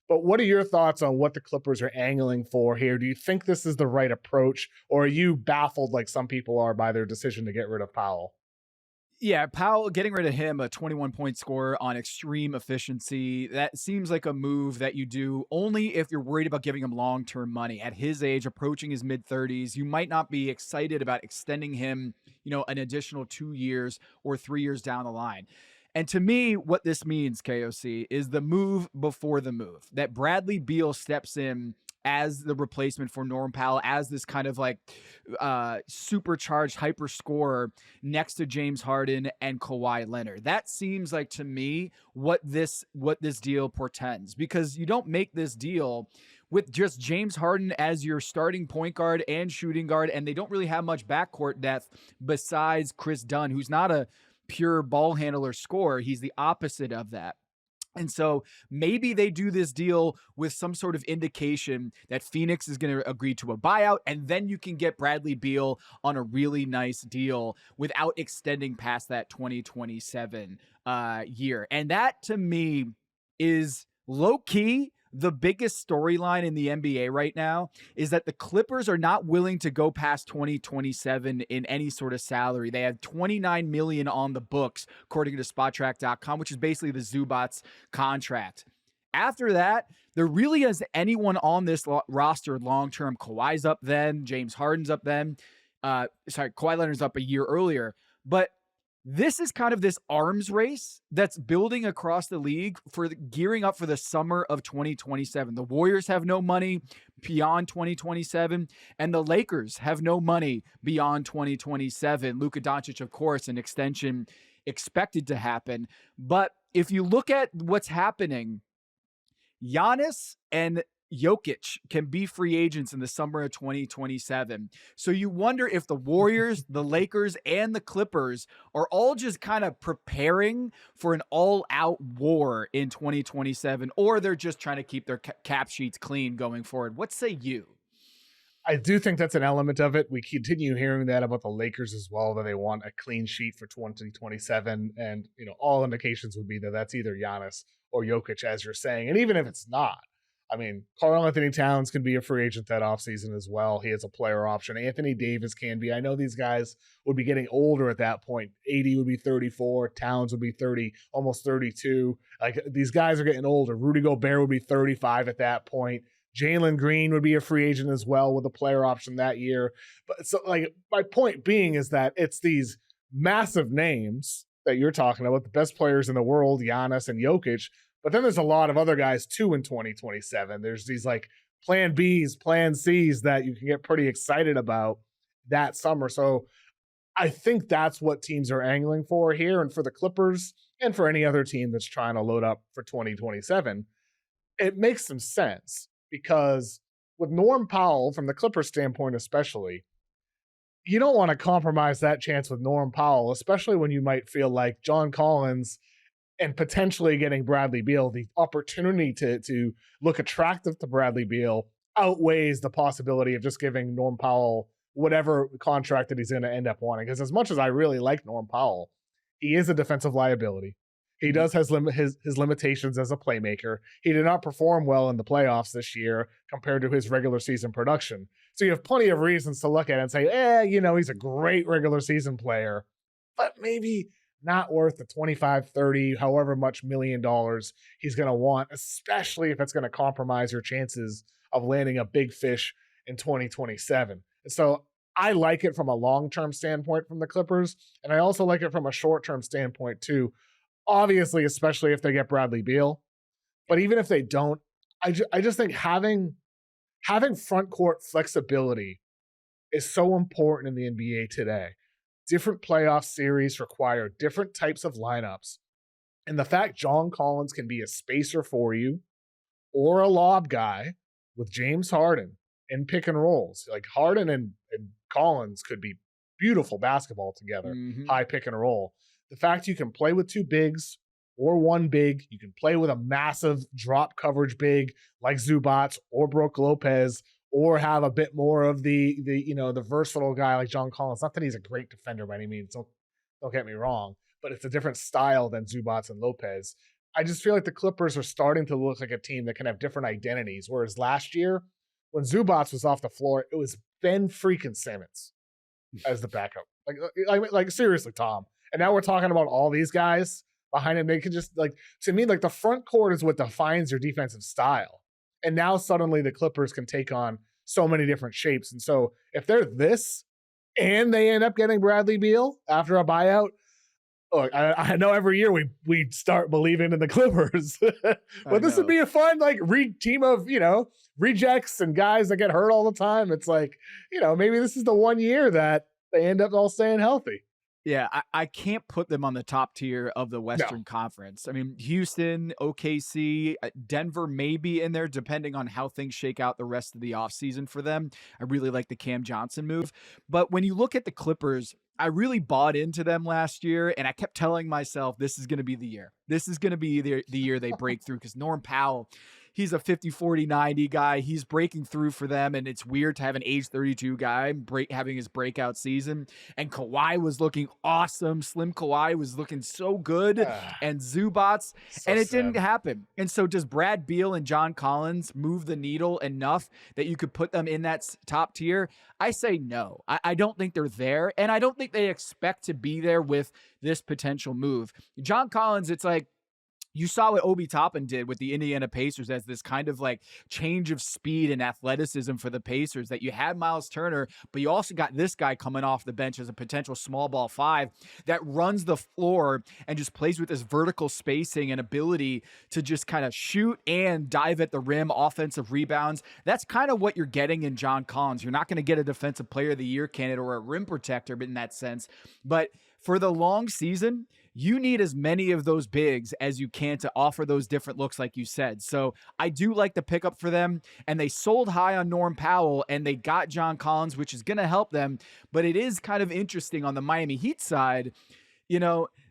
But what are your thoughts on what the Clippers are angling for here? Do you think this is the right approach, or are you baffled like some people are by their decision to get rid of Powell? Yeah, Powell, getting rid of him, a 21-point scorer on extreme efficiency, that seems like a move that you do only if you're worried about giving him long-term money. At his age, approaching his mid-30s, you might not be excited about extending him, an additional 2 years or 3 years down the line. And to me, what this means, KOC, is the move before the move. That Bradley Beal steps in as the replacement for Norm Powell, as this kind of like supercharged hyper scorer next to James Harden and Kawhi Leonard. That seems like to me what this deal portends, because you don't make this deal with just James Harden as your starting point guard and shooting guard, and they don't really have much backcourt depth besides Chris Dunn, who's not a pure ball handler scorer. He's the opposite of that. And so maybe they do this deal with some sort of indication that Phoenix is going to agree to a buyout, and then you can get Bradley Beal on a really nice deal without extending past that 2027 year. And that to me is low key. The biggest storyline in the NBA right now is that the Clippers are not willing to go past 2027 in any sort of salary. They have $29 million on the books, according to Spottrack.com, which is basically the Zubats contract. After that, there really is anyone on this roster long-term. Kawhi's up then. James Harden's up then. Kawhi Leonard's up a year earlier. But this is kind of this arms race that's building across the league for gearing up for the summer of 2027. The Warriors have no money beyond 2027, and the Lakers have no money beyond 2027. Luka Doncic, of course, an extension expected to happen. But if you look at what's happening, Giannis and Jokic can be free agents in the summer of 2027. So you wonder if the Warriors, the Lakers, and the Clippers are all just kind of preparing for an all-out war in 2027, or they're just trying to keep their cap sheets clean going forward. What say you? I do think that's an element of it. We continue hearing that about the Lakers as well, that they want a clean sheet for 2027. And, all indications would be that that's either Giannis or Jokic, as you're saying. And even if it's not, I mean, Karl-Anthony Towns can be a free agent that offseason as well. He has a player option. Anthony Davis can be. I know these guys would be getting older at that point. 80 would be 34. Towns would be 30, almost 32. Like, these guys are getting older. Rudy Gobert would be 35 at that point. Jalen Green would be a free agent as well with a player option that year. But so, my point being is that it's these massive names that you're talking about, the best players in the world, Giannis and Jokic. But then there's a lot of other guys too in 2027. There's these like plan Bs, plan Cs that you can get pretty excited about that summer. So I think that's what teams are angling for here. And for the Clippers and for any other team that's trying to load up for 2027, it makes some sense, because with Norm Powell, from the Clippers standpoint especially, you don't want to compromise that chance with Norm Powell, especially when you might feel like John Collins and potentially getting Bradley Beal, the opportunity to look attractive to Bradley Beal outweighs the possibility of just giving Norm Powell whatever contract that he's going to end up wanting. Because as much as I really like Norm Powell, he is a defensive liability. He does has his limitations as a playmaker. He did not perform well in the playoffs this year compared to his regular season production. So you have plenty of reasons to look at it and say, he's a great regular season player, but maybe not worth the 25, 30, however much $1 million he's going to want, especially if it's going to compromise your chances of landing a big fish in 2027. And so I like it from a long-term standpoint from the Clippers, and I also like it from a short-term standpoint too. Obviously, especially if they get Bradley Beal. But even if they don't, I just think having front court flexibility is so important in the NBA today. Different playoff series require different types of lineups. And the fact John Collins can be a spacer for you or a lob guy with James Harden in pick and rolls. Like Harden and Collins could be beautiful basketball together, high pick and roll. The fact you can play with two bigs or one big, you can play with a massive drop coverage big like Zubats or Brook Lopez, or have a bit more of the versatile guy like John Collins. Not that he's a great defender by any means, don't get me wrong, but it's a different style than Zubats and Lopez. I just feel like the Clippers are starting to look like a team that can have different identities. Whereas last year, when Zubats was off the floor, it was Ben freaking Simmons as the backup. Like seriously, Tom. And now we're talking about all these guys behind him. They could just to me, the front court is what defines your defensive style. And now suddenly the Clippers can take on so many different shapes. And so if they're this and they end up getting Bradley Beal after a buyout, look, I know every year we start believing in the Clippers, but this would be a fun team of rejects and guys that get hurt all the time. It's maybe this is the one year that they end up all staying healthy. Yeah, I can't put them on the top tier of the Western Conference. I mean, Houston, OKC, Denver may be in there depending on how things shake out the rest of the offseason for them. I really like the Cam Johnson move. But when you look at the Clippers, I really bought into them last year, and I kept telling myself this is going to be the year. This is going to be the year they break through because Norm Powell, he's a 50, 40, 90 guy. He's breaking through for them, and it's weird to have an age 32 guy having his breakout season. And Kawhi was looking awesome. Slim Kawhi was looking so good, and Zubats, and it didn't happen. And so does Brad Beal and John Collins move the needle enough that you could put them in that top tier? I say no. I don't think they're there, and I don't think they expect to be there with this potential move. John Collins, it's like, you saw what Obi Toppin did with the Indiana Pacers as this kind of change of speed and athleticism for the Pacers, that you had Miles Turner, but you also got this guy coming off the bench as a potential small ball five that runs the floor and just plays with this vertical spacing and ability to just kind of shoot and dive at the rim, offensive rebounds. That's kind of what you're getting in John Collins. You're not going to get a defensive player of the year candidate or a rim protector in that sense, but for the long season, you need as many of those bigs as you can to offer those different looks, like you said. So I do like the pickup for them, and they sold high on Norm Powell, and they got John Collins, which is going to help them. But it is kind of interesting on the Miami Heat side.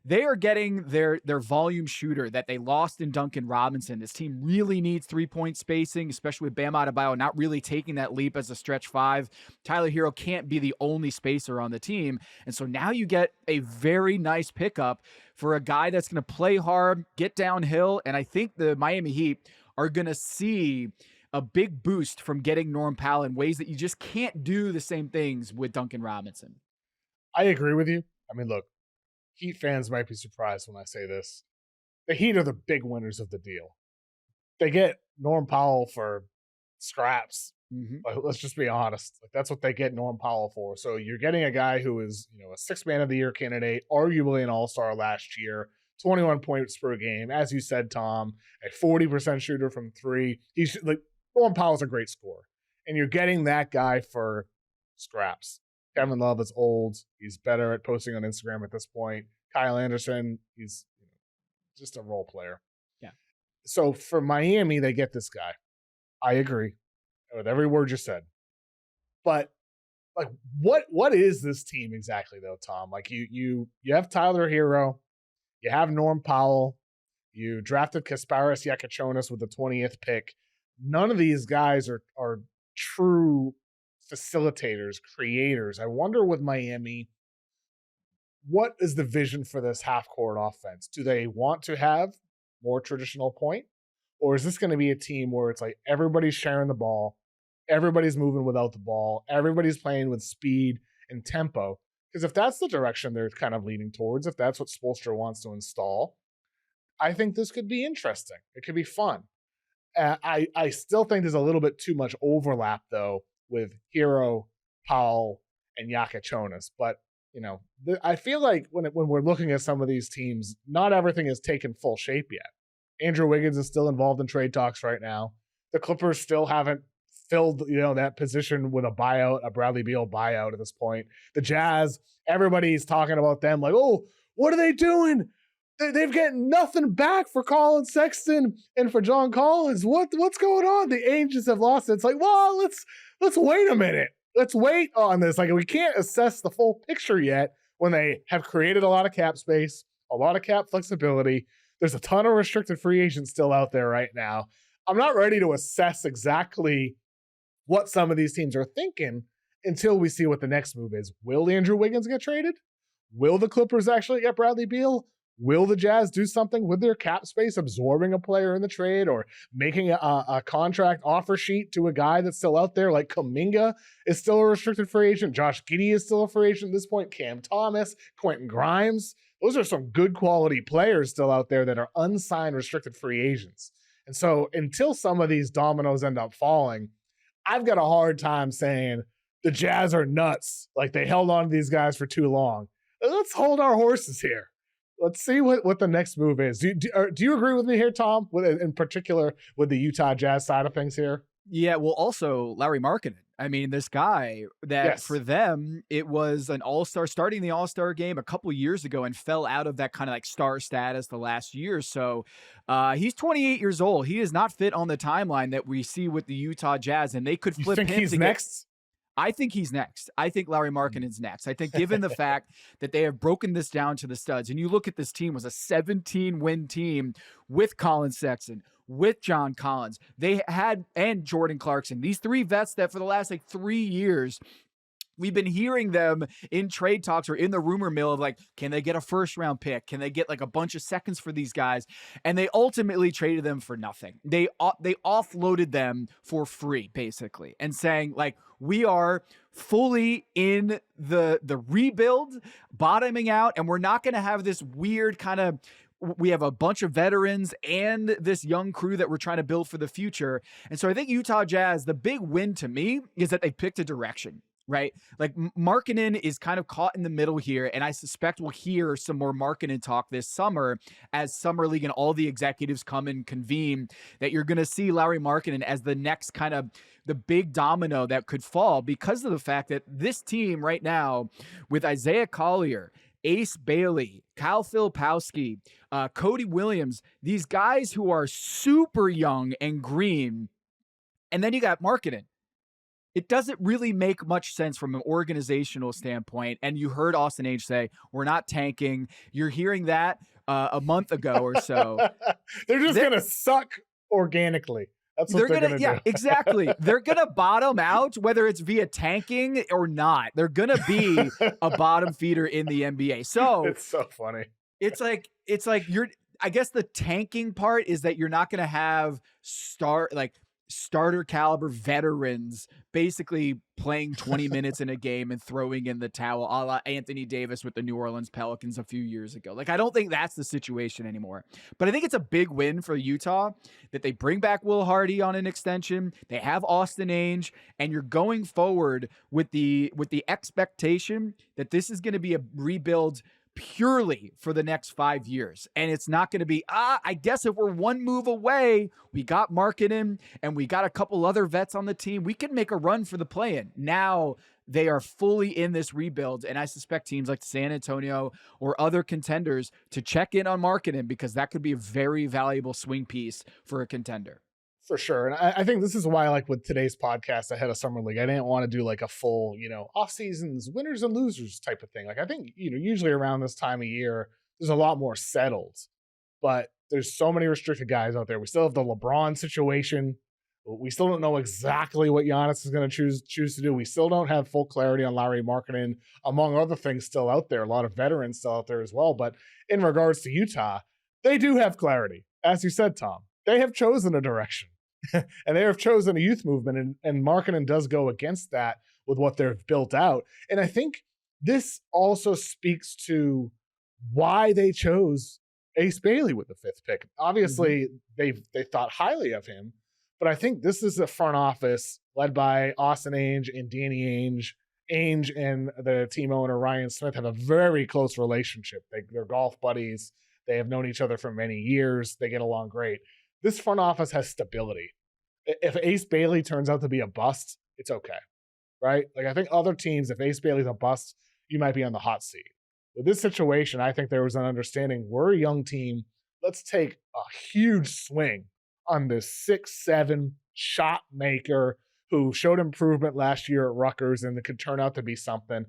They are getting their volume shooter that they lost in Duncan Robinson. This team really needs three-point spacing, especially with Bam Adebayo not really taking that leap as a stretch five. Tyler Hero can't be the only spacer on the team. And so now you get a very nice pickup for a guy that's going to play hard, get downhill, and I think the Miami Heat are going to see a big boost from getting Norm Powell in ways that you just can't do the same things with Duncan Robinson. I agree with you. I mean, look, Heat fans might be surprised when I say this. The Heat are the big winners of the deal. They get Norm Powell for scraps. Let's just be honest. That's what they get Norm Powell for. So you're getting a guy who is, a sixth man of the year candidate, arguably an all-star last year, 21 points per game. As you said, Tom, a 40% shooter from three. Norm Powell's a great scorer. And you're getting that guy for scraps. Kevin Love is old. He's better at posting on Instagram at this point. Kyle Anderson, he's just a role player. Yeah. So for Miami, they get this guy. I agree with every word you said. But what is this team exactly though, Tom? You have Tyler Hero, you have Norm Powell, you drafted Kasparis Yakachonis with the 20th pick. None of these guys are true facilitators, creators. I wonder with Miami, what is the vision for this half-court offense? Do they want to have more traditional point? Or is this going to be a team where it's everybody's sharing the ball, everybody's moving without the ball, everybody's playing with speed and tempo? Because if that's the direction they're kind of leaning towards, if that's what Spoelstra wants to install, I think this could be interesting. It could be fun. I still think there's a little bit too much overlap, though, with Hero, Powell, and Yakachonis. But, I feel like when we're looking at some of these teams, not everything has taken full shape yet. Andrew Wiggins is still involved in trade talks right now. The Clippers still haven't filled, that position with a Bradley Beal buyout at this point. The Jazz, everybody's talking about them oh, what are they doing? They've gotten nothing back for Colin Sexton and for John Collins. What's going on? The Angels have lost it. It's well, let's wait a minute. Let's wait on this. We can't assess the full picture yet when they have created a lot of cap space, a lot of cap flexibility. There's a ton of restricted free agents still out there right now. I'm not ready to assess exactly what some of these teams are thinking until we see what the next move is. Will Andrew Wiggins get traded? Will the Clippers actually get Bradley Beal? Will the Jazz do something with their cap space, absorbing a player in the trade or making a contract offer sheet to a guy that's still out there? Like Kuminga is still a restricted free agent. Josh Giddey is still a free agent at this point. Cam Thomas, Quentin Grimes. Those are some good quality players still out there that are unsigned restricted free agents. And so until some of these dominoes end up falling, I've got a hard time saying the Jazz are nuts. Like they held on to these guys for too long. Let's hold our horses here. Let's see what the next move is. Do you agree with me here, Tom, in particular with the Utah Jazz side of things here? Yeah, well, also Lauri Markkanen. I mean, this guy that Yes. for them, it was an all-star starting the all-star game a couple years ago and fell out of that kind of like star status the last year or so. He's 28 years old. He does not fit on the timeline that we see with the Utah Jazz, and they could flip You think him he's to next? I think he's next. I think Lauri Markkanen's next. I think given the fact that they have broken this down to the studs, and you look at this team was a 17-win team with Colin Sexton, with John Collins. They had, and Jordan Clarkson, these three vets that for the last like 3 years, we've been hearing them in trade talks or in the rumor mill of like, can they get a first round pick? Can they get like a bunch of seconds for these guys? And they ultimately traded them for nothing. They offloaded them for free, basically, and saying like, we are fully in the rebuild, bottoming out, and we're not going to have this weird kind of, we have a bunch of veterans and this young crew that we're trying to build for the future. And so I think Utah Jazz, the big win to me is that they picked a direction. Right? Like Markkanen is kind of caught in the middle here. And I suspect we'll hear some more Markkanen talk this summer as Summer League and all the executives come and convene, that you're going to see Lauri Markkanen as the next kind of the big domino that could fall because of the fact that this team right now with Isaiah Collier, Ace Bailey, Kyle Filipowski, Cody Williams, these guys who are super young and green. And then you got Markkanen. It doesn't really make much sense from an organizational standpoint. And you heard Austin H say, we're not tanking. You're hearing that a month ago or so. They're just going to suck organically. That's what they're going to do. Yeah, exactly. They're going to bottom out, whether it's via tanking or not. They're going to be a bottom feeder in the NBA. So it's so funny. It's like I guess the tanking part is that you're not going to have starter caliber veterans basically playing 20 minutes in a game and throwing in the towel, a la Anthony Davis with the New Orleans Pelicans a few years ago. Like, I don't think that's the situation anymore, but I think it's a big win for Utah that they bring back Will Hardy on an extension. They have Austin Ainge, and you're going forward with the expectation that this is going to be a rebuild purely for the next 5 years. And it's not going to be, I guess if we're one move away, we got Markkanen and we got a couple other vets on the team, we can make a run for the play-in. Now they are fully in this rebuild. And I suspect teams like San Antonio or other contenders to check in on Markkanen because that could be a very valuable swing piece for a contender. For sure. And I think this is why, like with today's podcast ahead of Summer League, I didn't want to do like a full, off seasons, winners and losers type of thing. Like I think, usually around this time of year, there's a lot more settled, but there's so many restricted guys out there. We still have the LeBron situation. We still don't know exactly what Giannis is going to choose to do. We still don't have full clarity on Lauri Markkanen, among other things still out there. A lot of veterans still out there as well. But in regards to Utah, they do have clarity. As you said, Tom, they have chosen a direction. And they have chosen a youth movement, and Markkanen does go against that with what they've built out. And I think this also speaks to why they chose Ace Bailey with the 5th pick. Obviously, they thought highly of him, but I think this is a front office led by Austin Ainge and Danny Ainge. Ainge and the team owner Ryan Smith have a very close relationship. They're golf buddies. They have known each other for many years. They get along great. This front office has stability. If Ace Bailey turns out to be a bust, it's okay, right? Like I think other teams, if Ace Bailey's a bust, you might be on the hot seat. With this situation, I think there was an understanding. We're a young team. Let's take a huge swing on this 6'7" shot maker who showed improvement last year at Rutgers and that could turn out to be something.